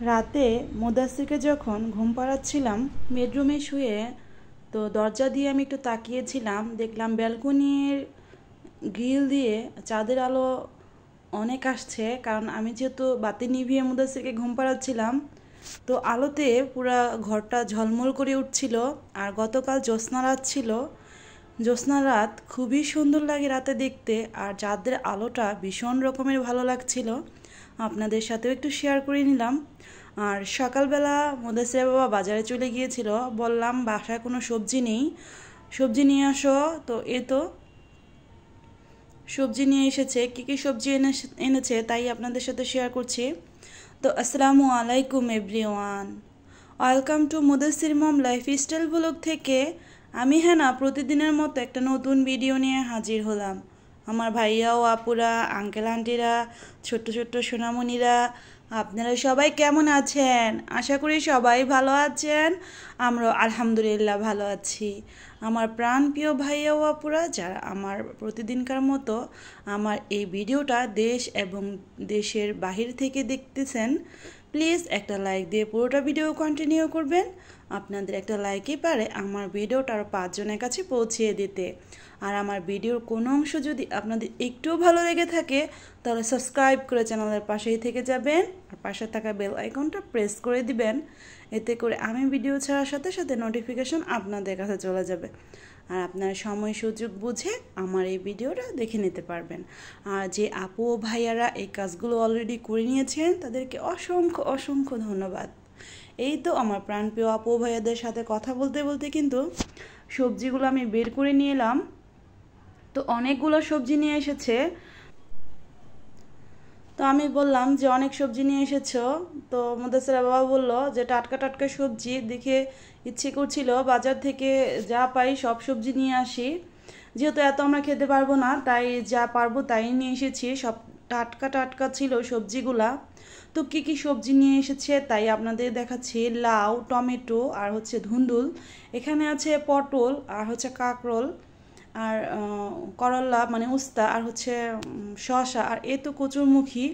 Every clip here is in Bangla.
রাতে মুদাসসিরকে যখন ঘুম পাড়াচ্ছিলাম বেডরুমে শুয়ে, তো দরজা দিয়ে আমি একটু তাকিয়েছিলাম, দেখলাম ব্যালকনির গ্রিল দিয়ে চাঁদের আলো অনেক আসছে। কারণ আমি যেহেতু বাতি নিভিয়ে মুদাসসিরকে ঘুম পাড়াচ্ছিলাম, তো আলোতে পুরা ঘরটা ঝলমল করে উঠছিল। আর গতকাল জ্যোৎস্না রাত ছিল। জ্যোৎস্না রাত খুবই সুন্দর লাগে রাতে দেখতে, আর চাঁদের আলোটা ভীষণ রকমের ভালো লাগছিল। আপনাদের সাথেও একটু শেয়ার করে নিলাম। আর সকালবেলা মুদাসসির বাবা বাজারে চলে গিয়েছিল, বললাম বাসায় কোনো সবজি নেই, সবজি নিয়ে আসো। তো তো সবজি নিয়ে এসেছে। কী কী সবজি এনেছে তাই আপনাদের সাথে শেয়ার করছি। তো আসসালামু আলাইকুম everyone, welcome to Mudassir mom lifestyle blog থেকে আমি হেনা প্রতিদিনের মতো একটা নতুন ভিডিও নিয়ে হাজির হলাম। আমার ভাইয়া ও আপুরা, আঙ্কেল আন্টিরা, ছোট্ট ছোট্ট সোনামণিরা, আপনারা সবাই কেমন আছেন? আশা করি সবাই ভালো আছেন। আমরা আলহামদুলিল্লাহ ভালো আছি। আমার প্রাণপ্রিয় ভাইয়া ও আপুরা, যারা আমার প্রতিদিনকার মতো আমার এই ভিডিওটা দেশ এবং দেশের বাহির থেকে দেখতেছেন, প্লিজ একটা লাইক দিয়ে পুরোটা ভিডিও কন্টিনিউ করবেন। আপনাদের একটা লাইকই পারে আমার ভিডিওটা আরও 5 জনের কাছে পৌঁছিয়ে দিতে। আর আমার ভিডিওর কোনো অংশ যদি আপনাদের একটুও ভালো লেগে থাকে, তাহলে সাবস্ক্রাইব করে চ্যানেলের পাশেই থেকে যাবেন, আর পাশে থাকা বেল আইকনটা প্রেস করে দিবেন। এতে করে আমি ভিডিও ছাড়ার সাথে সাথে নোটিফিকেশন আপনাদের কাছে চলে যাবে, আর আপনারা সময় সুযোগ বুঝে আমার এই ভিডিওটা দেখে নিতে পারবেন। আর যে আপু ও ভাইয়ারা এই কাজগুলো অলরেডি করে নিয়েছেন, তাদেরকে অসংখ্য অসংখ্য ধন্যবাদ। এই তো আমার প্রাণপ্রিয় আপু ভাইয়াদের সাথে কথা বলতে বলতে কিন্তু সবজিগুলো আমি বের করে নিয়ে এলাম। তো অনেকগুলো সবজি নিয়ে এসেছে। তো আমি বললাম যে অনেক সবজি নিয়ে এসেছো। তো মুদাসসির বাবা বললো যে টাটকা টাটকা সবজি দেখে ইচ্ছে করছিল বাজার থেকে যা পাই সব সবজি নিয়ে আসি। যেহেতু এত আমরা খেতে পারবো না, তাই যা পারবো তাই নিয়ে এসেছি। সব টাটকা টাটকা ছিল সবজিগুলা। তো কী কী সবজি নিয়ে এসেছে তাই আপনাদের দেখাচ্ছি। লাউ, টমেটো আর হচ্ছে ধুন্দুল, এখানে আছে পটল আর হচ্ছে কাঁকরোল, আর করল্লা মানে উস্তা, আর হচ্ছে শসা, আর এই তো কচুরমুখী।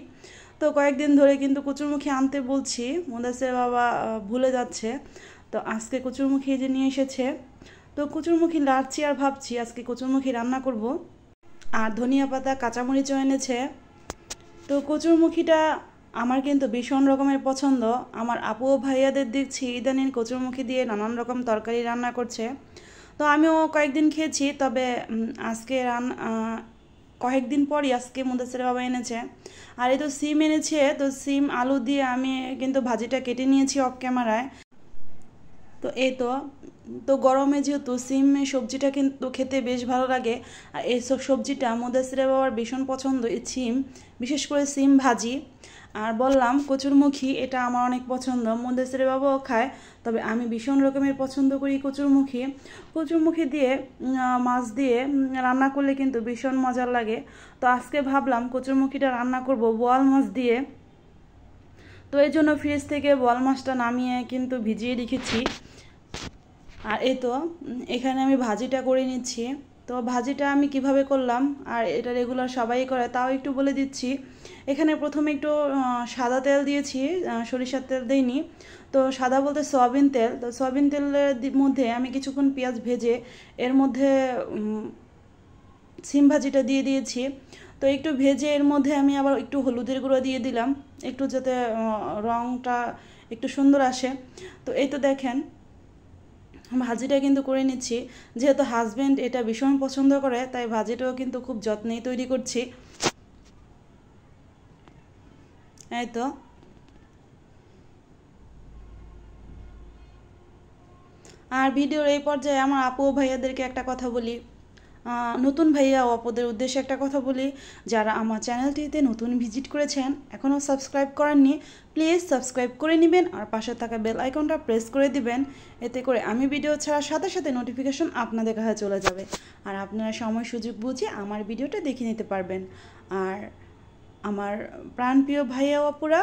তো কয়েকদিন ধরে কিন্তু কচুরমুখী আনতে বলছি, মুদাসসির বাবা ভুলে যাচ্ছে। তো আজকে কচুরমুখী যে নিয়ে এসেছে। তো কচুরমুখী লাড়ছি আর ভাবছি আজকে কচুরমুখী রান্না করব। আর ধনিয়া পাতা, কাঁচামরিচও এনেছে। তো কচুরমুখীটা আমার কিন্তু ভীষণ রকমের পছন্দ। আমার আপু ও ভাইয়াদের দেখছি ইদানিং কচুরমুখী দিয়ে নানান রকম তরকারি রান্না করছে। তো আমিও কয়েকদিন খেয়েছি, তবে আজকে কয়েকদিন পরই আজকে মুদাসসির বাবা এনেছে। আর এই তো সিম এনেছে। তো সিম আলু দিয়ে আমি কিন্তু ভাজিটা কেটে নিয়েছি অফ ক্যামেরায়। তো এই তো তো গরমে যেহেতু সিমের সবজিটা কিন্তু খেতে বেশ ভালো লাগে। আর এইসব সবজিটা মুদাসসির বাবার ভীষণ পছন্দ, এই সিম, বিশেষ করে সিম ভাজি। আর বললাম কচুরমুখী, এটা আমার অনেক পছন্দ, মুদাসসির বাবাও খায়, তবে আমি ভীষণ রকমের পছন্দ করি কচুরমুখী। কচুরমুখী দিয়ে মাছ দিয়ে রান্না করলে কিন্তু ভীষণ মজার লাগে। তো আজকে ভাবলাম কচুরমুখীটা রান্না করব বোয়াল মাছ দিয়ে। তো এই জন্য ফ্রিজ থেকে বোয়াল মাছটা নামিয়ে কিন্তু ভিজিয়ে রেখেছি। আর এই তো এখানে আমি ভাজিটা করে নিচ্ছি। তো ভাজিটা আমি কিভাবে করলাম, আর এটা রেগুলার সবাই করে, তাও একটু বলে দিচ্ছি। এখানে প্রথমে একটু সাদা তেল দিয়েছি, সরিষার তেল দিইনি। তো সাদা বলতে সয়াবিন তেল। তো সয়াবিন তেলের মধ্যে আমি কিছুক্ষণ পেঁয়াজ ভেজে এর মধ্যে সিম ভাজিটা দিয়ে দিয়েছি। তো একটু ভেজে এর মধ্যে আমি আবার একটু হলুদের গুঁড়ো দিয়ে দিলাম, একটু যাতে রঙটা একটু সুন্দর আসে। তো এই তো দেখেন ভাজিটা কিন্তু করে নিচ্ছি। যেহেতু হাজব্যান্ড এটা ভীষণ পছন্দ করে, তাই ভাজিটাও কিন্তু খুব যত্নেই তৈরি করছি। এই তো আর ভিডিওর এই পর্যায়ে আমার আপু ও ভাইয়াদেরকে একটা কথা বলি, নতুন ভাইয়া ও আপুদের উদ্দেশ্যে একটা কথা বলি। যারা আমার চ্যানেলটিতে নতুন ভিজিট করেছেন, এখনও সাবস্ক্রাইব করেননি, প্লিজ সাবস্ক্রাইব করে নেবেন আর পাশে থাকা বেল আইকনটা প্রেস করে দিবেন। এতে করে আমি ভিডিও ছাড়ার সাথে সাথে নোটিফিকেশন আপনাদের কাছে চলে যাবে, আর আপনারা সময় সুযোগ বুঝে আমার ভিডিওটা দেখে নিতে পারবেন। আর আমার প্রাণপ্রিয় ভাইয়া ও আপুরা,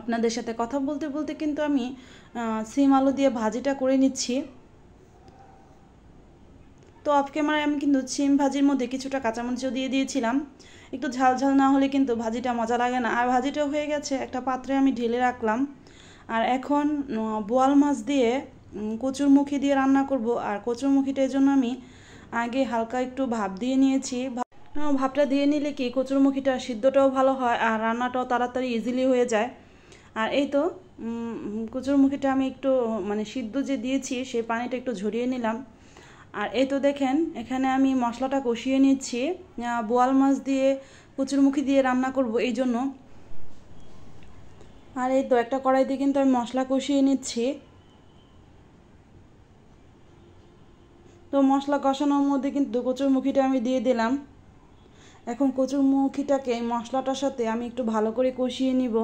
আপনাদের সাথে কথা বলতে বলতে কিন্তু আমি সিম আলু দিয়ে ভাজিটা করে নিচ্ছি। তো অফ ক্যামেরায় আমি কিন্তু সিম ভাজির মধ্যে কিছুটা কাঁচামরিচও দিয়ে দিয়েছিলাম। একটু ঝাল ঝাল না হলে কিন্তু ভাজিটা মজা লাগে না। আর ভাজিটা হয়ে গেছে, একটা পাত্রে আমি ঢেলে রাখলাম। আর এখন বোয়াল মাছ দিয়ে কচুরমুখী দিয়ে রান্না করব। আর কচুরমুখীটার জন্য আমি আগে হালকা একটু ভাপ দিয়ে নিয়েছি। ভাপটা দিয়ে নিলে কি কচুরমুখীটা সিদ্ধটাও ভালো হয় আর রান্নাটাও তাড়াতাড়ি ইজিলি হয়ে যায়। আর এই তো কচুরমুখীটা আমি একটু মানে সিদ্ধ যে দিয়েছি সেই পানিটা একটু ঝরিয়ে নিলাম। আর এই তো দেখেন এখানে আমি মশলাটা কষিয়ে নিচ্ছি। বোয়াল মাছ দিয়ে কচুরমুখী দিয়ে রান্না করব এই জন্য। আর এই তো একটা কড়াইতে কিন্তু আমি মশলা কষিয়ে নিচ্ছি। তো মশলা কষানোর মধ্যে কিন্তু কচুরমুখীটা আমি দিয়ে দিলাম। এখন কচুরমুখীটাকে এই মশলাটার সাথে আমি একটু ভালো করে কষিয়ে নিব।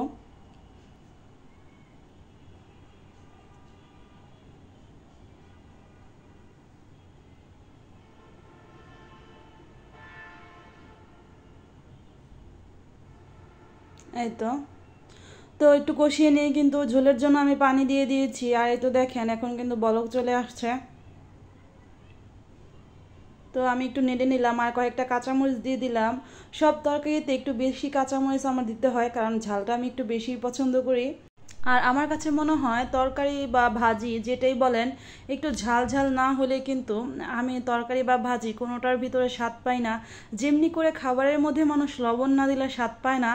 এই তো তো একটু কষিয়ে নিয়ে কিন্তু ঝোলের জন্য আমি পানি দিয়ে দিয়েছি। আর এই তো দেখেন এখন কিন্তু বলক চলে আসছে। তো আমি একটু নেড়ে নিলাম আর কয়েকটা কাঁচামরিচ দিয়ে দিলাম। সব তরকারিতে একটু বেশি কাঁচামরিচ আমার দিতে হয়, কারণ ঝালটা আমি একটু বেশি পছন্দ করি। আর আমার কাছে মনে হয় তরকারি বা ভাজি যেটাই বলেন, একটু ঝাল ঝাল না হলে কিন্তু আমি তরকারি বা ভাজি কোনোটার ভিতরে স্বাদ পাই না। যেমনি করে খাবারের মধ্যে মানুষ লবণ না দিলে স্বাদ পায় না,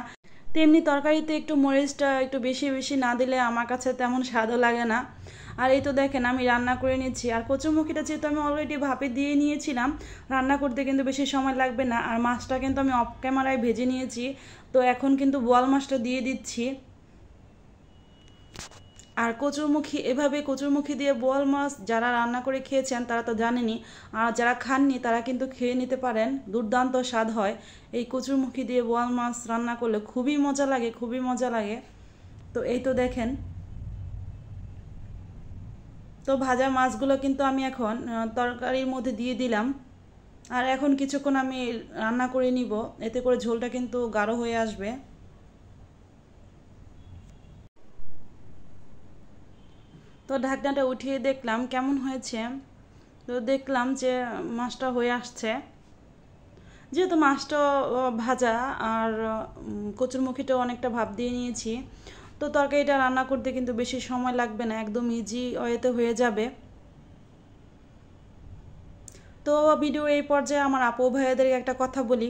তেমনি তরকারিতে একটু মরিচটা একটু বেশি বেশি না দিলে আমার কাছে তেমন স্বাদও লাগে না। আর এই তো দেখেন আমি রান্না করে নিচ্ছি। আর কচুরমুখীটা যেহেতু আমি অলরেডি ভাপে দিয়ে নিয়েছিলাম, রান্না করতে কিন্তু বেশি সময় লাগবে না। আর মাছটা কিন্তু আমি অফ ক্যামেরায় ভেজে নিয়েছি। তো এখন কিন্তু বোয়াল মাছটা দিয়ে দিচ্ছি। আর কচুরমুখী এভাবে কচুরমুখী দিয়ে বোয়াল মাছ যারা রান্না করে খেয়েছেন তারা তো জানেনই, আর যারা খাননি তারা কিন্তু খেয়ে নিতে পারেন, দুর্দান্ত স্বাদ হয়। এই কচুরমুখী দিয়ে বোয়াল মাছ রান্না করলে খুবই মজা লাগে, খুবই মজা লাগে। তো এই তো দেখেন, তো ভাজা মাছগুলো কিন্তু আমি এখন তরকারির মধ্যে দিয়ে দিলাম। আর এখন কিছুক্ষণ আমি রান্না করে নিব, এতে করে ঝোলটা কিন্তু গাঢ় হয়ে আসবে। তো ঢাকনাটা উঠিয়ে দেখলাম কেমন হয়েছে। তো দেখলাম যে মাছটা হয়ে আসছে। যেহেতু মাছটা ভাজা আর কচুরমুখীটাও অনেকটা ভাপ দিয়ে নিয়েছি, তো তরকারিটা রান্না করতে কিন্তু বেশি সময় লাগবে না, একদম ইজি ওয়েতে হয়ে যাবে। তো ভিডিও এই পর্যায়ে আমার আপু ভাইয়াদেরকে একটা কথা বলি,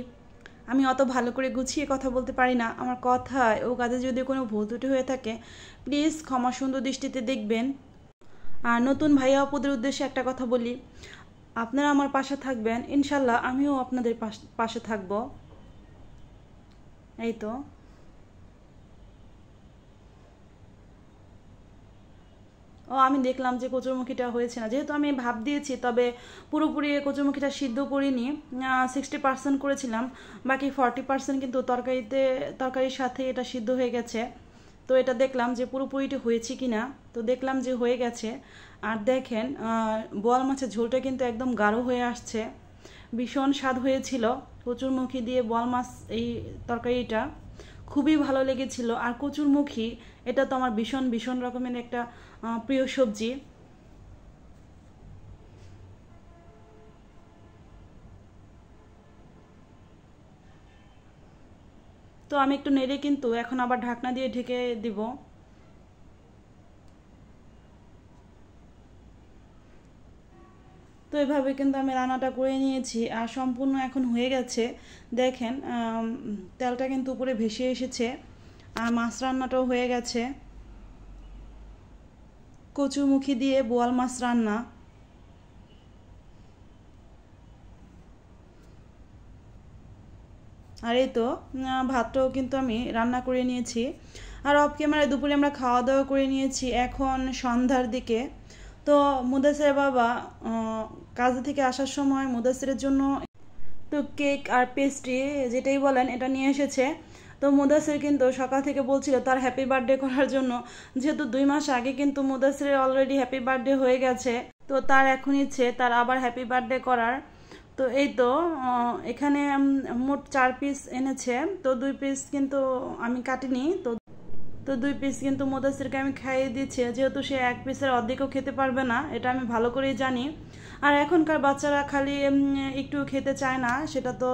আমি অত ভালো করে গুছিয়ে কথা বলতে পারি না। আমার কথায় ও কাজে যদি কোনো ভুল ত্রুটি হয়ে থাকে প্লিজ ক্ষমা সুন্দর দৃষ্টিতে দেখবেন। আর নতুন ভাইয়া আপুদের উদ্দেশ্যে একটা কথা বলি, আপনারা আমার পাশে থাকবেন, ইনশাল্লাহ আমিও আপনাদের পাশে থাকব। এই তো আমি দেখলাম যে কচুরমুখীটা হয়েছে না, যেহেতু আমি ভাপ দিয়েছি, তবে পুরোপুরি কচুরমুখীটা সিদ্ধ করিনি, 60% করেছিলাম, বাকি 40% কিন্তু তরকারির সাথে এটা সিদ্ধ হয়ে গেছে। তো এটা দেখলাম যে পুরোপুরিটা হয়েছে কি না, তো দেখলাম যে হয়ে গেছে। আর দেখেন বোয়াল মাছের ঝোলটা কিন্তু একদম গাঢ় হয়ে আসছে, ভীষণ স্বাদ হয়েছিল। কচুরমুখী দিয়ে বোয়াল মাছ এই তরকারিটা খুবই ভালো লেগেছিল। আর কচুরমুখী এটা তো আমার ভীষণ ভীষণ রকমের একটা প্রিয় সবজি। তো আমি একটু নেড়ে কিন্তু এখন আবার ঢাকনা দিয়ে ঢেকে দিব। তো এভাবে কিন্তু আমি রান্নাটা করে নিয়েছি আর সম্পূর্ণ এখন হয়ে গেছে। দেখেন তেলটা কিন্তু উপরে ভেসে এসেছে আর মাছ রান্নাটাও হয়ে গেছে। কচুরমুখী দিয়ে বোয়াল মাছ রান্না। আর এই তো ভাতটাও কিন্তু আমি রান্না করে নিয়েছি। আর অফ ক্যামেরায় দুপুরে আমরা খাওয়া দাওয়া করে নিয়েছি এখন সন্ধ্যার দিকে। তো মুদাসের বাবা কাজে থেকে আসার সময় মুদাসেরের জন্য তো কেক আর পেস্ট্রি যেটাই বলেন এটা নিয়ে এসেছে। তো মুদাসির কিন্তু সকাল থেকে বলছিল তার হ্যাপি বার্থডে করার জন্য, যেহেতু 2 মাস আগে কিন্তু মুদাসিরের অলরেডি হ্যাপি বার্থডে হয়ে গেছে, তো তার এখন ইচ্ছে তার আবার হ্যাপি বার্থডে করার। তো এই তো এখানে মোট 4 পিস এনেছে, তো 2 পিস কিন্তু আমি কাটিনি। তো তো 2 পিস কিন্তু মুদাসিরকে আমি খাইয়ে দিচ্ছি, যেহেতু সে 1 পিসের অর্ধেকও খেতে পারবে না, এটা আমি ভালো করেই জানি। আর এখনকার বাচ্চারা খালি একটু খেতে চায় না, সেটা তো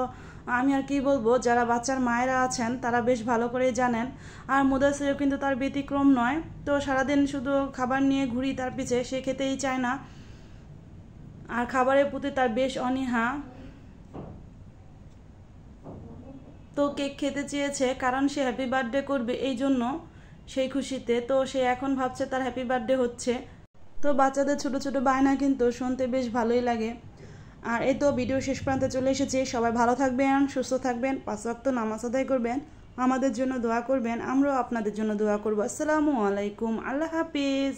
আমি আর কি বলবো, যারা বাচ্চার মায়েরা আছেন তারা বেশ ভালো করেই জানেন। আর মুদাসিরও কিন্তু তার ব্যতিক্রম নয়। তো সারাদিন শুধু খাবার নিয়ে ঘুরি তার পিছে, সে খেতেই চায় না, আর খাবারের প্রতি তার বেশ অনীহা। তো কেক খেতে চেয়েছে, কারণ সে হ্যাপি বার্থডে করবে এই জন্য, সেই খুশিতে। তো সে এখন ভাবছে তার হ্যাপি বার্থডে হচ্ছে। তো বাচ্চাদের ছোট ছোট বায়না কিন্তু শুনতে বেশ ভালোই লাগে। আর এই তো ভিডিও শেষ প্রান্তে চলে এসেছি। সবাই ভালো থাকবেন, সুস্থ থাকবেন, 5 ওয়াক্ত নামাজ আদায় করবেন, আমাদের জন্য দোয়া করবেন, আমরাও আপনাদের জন্য দোয়া করবো। আসসালামু আলাইকুম, আল্লাহ হাফিজ।